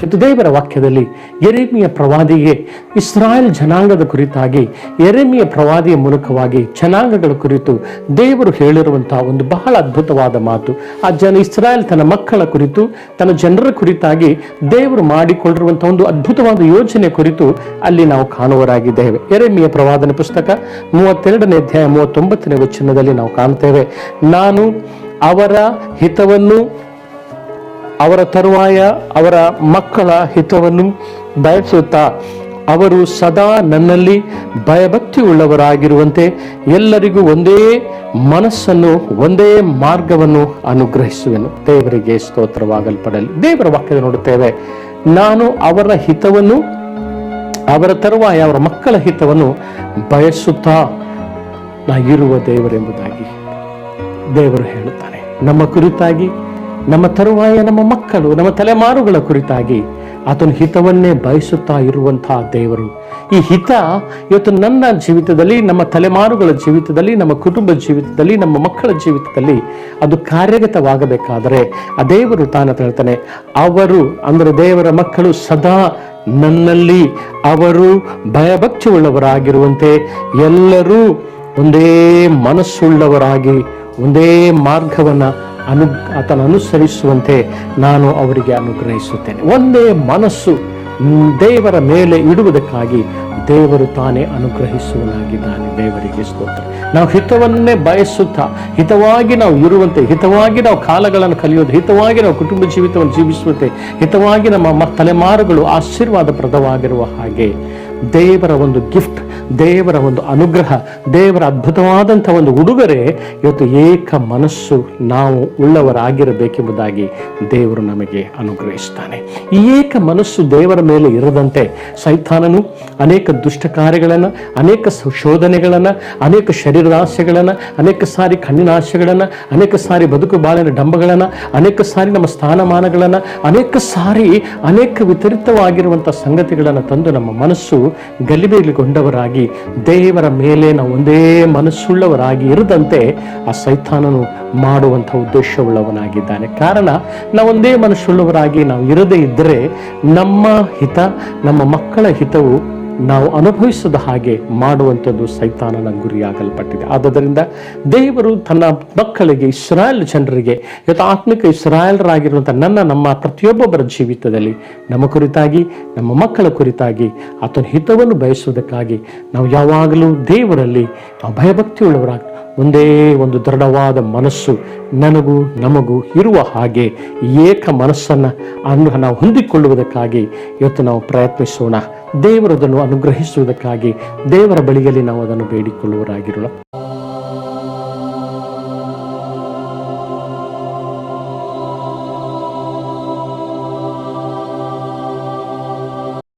ಇದು ದೇವರ ವಾಕ್ಯದಲ್ಲಿ ಯೆರೆಮೀಯ ಪ್ರವಾದಿಗೆ ಇಸ್ರಾಯೇಲ್ ಜನಾಂಗದ ಕುರಿತಾಗಿ ಯೆರೆಮೀಯ ಪ್ರವಾದಿಯ ಮೂಲಕವಾಗಿ ಜನಾಂಗಗಳ ಕುರಿತು ದೇವರು ಹೇಳಿರುವಂತಹ ಒಂದು ಬಹಳ ಅದ್ಭುತವಾದ ಮಾತು. ಆ ಇಸ್ರಾಯೇಲ್ ತನ್ನ ಮಕ್ಕಳ ಕುರಿತು, ತನ್ನ ಜನರ ಕುರಿತಾಗಿ ದೇವರು ಮಾಡಿಕೊಂಡಿರುವಂತಹ ಒಂದು ಅದ್ಭುತವಾದ ಯೋಜನೆ ಕುರಿತು ಅಲ್ಲಿ ನಾವು ಕಾಣುವರಾಗಿದ್ದೇವೆ. ಯೆರೆಮೀಯ ಪ್ರವಾದನ ಪುಸ್ತಕ 32ನೇ ಅಧ್ಯಾಯ 39ನೇ ವಚನದಲ್ಲಿ ನಾವು ಕಾಣ್ತೇವೆ, ನಾನು ಅವರ ಹಿತವನ್ನು, ಅವರ ತರುವಾಯ ಅವರ ಮಕ್ಕಳ ಹಿತವನ್ನು ಬಯಸುತ್ತಾ ಅವರು ಸದಾ ನನ್ನಲ್ಲಿ ಭಯಭಕ್ತಿ ಉಳ್ಳವರಾಗಿರುವಂತೆ ಎಲ್ಲರಿಗೂ ಒಂದೇ ಮನಸ್ಸನ್ನು, ಒಂದೇ ಮಾರ್ಗವನ್ನು ಅನುಗ್ರಹಿಸುವೆನು. ದೇವರಿಗೆ ಸ್ತೋತ್ರವಾಗಲ್ಪಡಲಿ. ದೇವರ ವಾಕ್ಯದ ನೋಡುತ್ತೇವೆ, ನಾನು ಅವರ ಹಿತವನ್ನು, ಅವರ ತರುವಾಯ ಅವರ ಮಕ್ಕಳ ಹಿತವನ್ನು ಬಯಸುತ್ತಾ ನಾ ಇರುವ ದೇವರೆಂಬುದಾಗಿ ದೇವರು ಹೇಳುತ್ತಾನೆ. ನಮ್ಮ ಕುರಿತಾಗಿ, ನಮ್ಮ ತರುವಾಯ ನಮ್ಮ ಮಕ್ಕಳು, ನಮ್ಮ ತಲೆಮಾರುಗಳ ಕುರಿತಾಗಿ ಆತನ ಹಿತವನ್ನೇ ಬಯಸುತ್ತಾ ಇರುವಂತಹ ದೇವರು. ಈ ಹಿತ ಇವತ್ತು ನನ್ನ ಜೀವಿತದಲ್ಲಿ, ನಮ್ಮ ತಲೆಮಾರುಗಳ ಜೀವಿತದಲ್ಲಿ, ನಮ್ಮ ಕುಟುಂಬ ಜೀವಿತದಲ್ಲಿ, ನಮ್ಮ ಮಕ್ಕಳ ಜೀವಿತದಲ್ಲಿ ಅದು ಕಾರ್ಯಗತವಾಗಬೇಕಾದರೆ ಆ ದೇವರು ತಾನು ಹೇಳ್ತಾನೆ, ಅವರು ಅಂದರೆ ದೇವರ ಮಕ್ಕಳು ಸದಾ ನನ್ನಲ್ಲಿ ಅವರು ಭಯಭಕ್ತಿ ಉಳ್ಳವರಾಗಿರುವಂತೆ ಎಲ್ಲರೂ ಒಂದೇ ಮನಸ್ಸುಳ್ಳವರಾಗಿ ಒಂದೇ ಮಾರ್ಗವನ್ನ ಆತನ ಅನುಸರಿಸುವಂತೆ ನಾನು ಅವರಿಗೆ ಅನುಗ್ರಹಿಸುತ್ತೇನೆ. ಒಂದೇ ಮನಸ್ಸು ದೇವರ ಮೇಲೆ ಇಡುವುದಕ್ಕಾಗಿ ದೇವರು ತಾನೇ ಅನುಗ್ರಹಿಸುವನಾಗಿದ್ದಾನೆ. ದೇವರಿಗೆ ಸ್ತೋತ್ರ. ನಾವು ಹಿತವನ್ನೇ ಬಯಸುತ್ತಾ ಹಿತವಾಗಿ ನಾವು ಇರುವಂತೆ, ಹಿತವಾಗಿ ನಾವು ಕಾಲಗಳನ್ನು ಕಲಿಯೋದು, ಹಿತವಾಗಿ ನಾವು ಕುಟುಂಬ ಜೀವಿತವನ್ನು ಜೀವಿಸುವಂತೆ, ಹಿತವಾಗಿ ನಮ್ಮ ತಲೆಮಾರುಗಳು ಆಶೀರ್ವಾದಪ್ರದವಾಗಿರುವ ಹಾಗೆ ದೇವರ ಒಂದು ಗಿಫ್ಟ್, ದೇವರ ಒಂದು ಅನುಗ್ರಹ, ದೇವರ ಅದ್ಭುತವಾದಂಥ ಒಂದು ಉಡುಗೊರೆ ಇವತ್ತು ಏಕ ಮನಸ್ಸು ನಾವು ಉಳ್ಳವರಾಗಿರಬೇಕೆಂಬುದಾಗಿ ದೇವರು ನಮಗೆ ಅನುಗ್ರಹಿಸ್ತಾನೆ. ಈ ಏಕ ಮನಸ್ಸು ದೇವರ ಮೇಲೆ ಇರದಂತೆ ಸೈತಾನನು ಅನೇಕ ದುಷ್ಟ ಕಾರ್ಯಗಳನ್ನು, ಅನೇಕ ಶೋಧನೆಗಳನ್ನು, ಅನೇಕ ಶರೀರಾಸೆಗಳನ್ನು, ಅನೇಕ ಸಾರಿ ಕಣ್ಣಿನಾಶೆಗಳನ್ನು, ಅನೇಕ ಸಾರಿ ಬದುಕು ಬಾಳಿನ ಡಂಬಗಳನ್ನು, ಅನೇಕ ಸಾರಿ ನಮ್ಮ ಸ್ಥಾನಮಾನಗಳನ್ನು, ಅನೇಕ ವಿತರಿತವಾಗಿರುವಂಥ ಸಂಗತಿಗಳನ್ನು ತಂದು ನಮ್ಮ ಮನಸ್ಸು ಗಲಿಬಿಲಿಗೊಂಡವರಾಗಿ ದೇವರ ಮೇಲೆ ನಾವು ಒಂದೇ ಮನಸ್ಸುಳ್ಳವರಾಗಿ ಇರದಂತೆ ಆ ಸೈತಾನನು ಮಾಡುವಂಥ ಉದ್ದೇಶವುಳ್ಳವನಾಗಿದ್ದಾನೆ. ಕಾರಣ ನಾವು ಒಂದೇ ಮನಸ್ಸುಳ್ಳವರಾಗಿ ನಾವು ಇರದೇ ಇದ್ದರೆ ನಮ್ಮ ಹಿತ, ನಮ್ಮ ಮಕ್ಕಳ ಹಿತವು ನಾವು ಅನುಭವಿಸದ ಹಾಗೆ ಮಾಡುವಂಥದ್ದು ಸೈತಾನನ ಗುರಿಯಾಗಲ್ಪಟ್ಟಿದೆ. ಆದ್ದರಿಂದ ದೇವರು ತನ್ನ ಮಕ್ಕಳಿಗೆ, ಇಸ್ರಾಯೇಲ್ ಜನರಿಗೆ, ಇವತ್ತು ಆತ್ಮಿಕ ಇಸ್ರಾಯೇಲರಾಗಿರುವಂಥ ನಮ್ಮ ಪ್ರತಿಯೊಬ್ಬೊಬ್ಬರ ಜೀವಿತದಲ್ಲಿ ನಮ್ಮ ಕುರಿತಾಗಿ, ನಮ್ಮ ಮಕ್ಕಳ ಕುರಿತಾಗಿ ಆತನ ಹಿತವನ್ನು ಬಯಸುವುದಕ್ಕಾಗಿ ನಾವು ಯಾವಾಗಲೂ ದೇವರಲ್ಲಿ ನಾವು ಭಯಭಕ್ತಿಯುಳ್ಳವರಾಗಿ ಒಂದೇ ಒಂದು ದೃಢವಾದ ಮನಸ್ಸು ನನಗೂ ನಮಗೂ ಇರುವ ಹಾಗೆ ಏಕ ಮನಸ್ಸನ್ನು ನಾವು ಹೊಂದಿಕೊಳ್ಳುವುದಕ್ಕಾಗಿ ಇವತ್ತು ನಾವು ಪ್ರಯತ್ನಿಸೋಣ. ದೇವರದನ್ನು ಅನುಗ್ರಹಿಸುವುದಕ್ಕಾಗಿ ದೇವರ ಬಳಿಯಲ್ಲಿ ನಾವು ಅದನ್ನು ಬೇಡಿಕೊಳ್ಳುವರಾಗಿರೋಣ.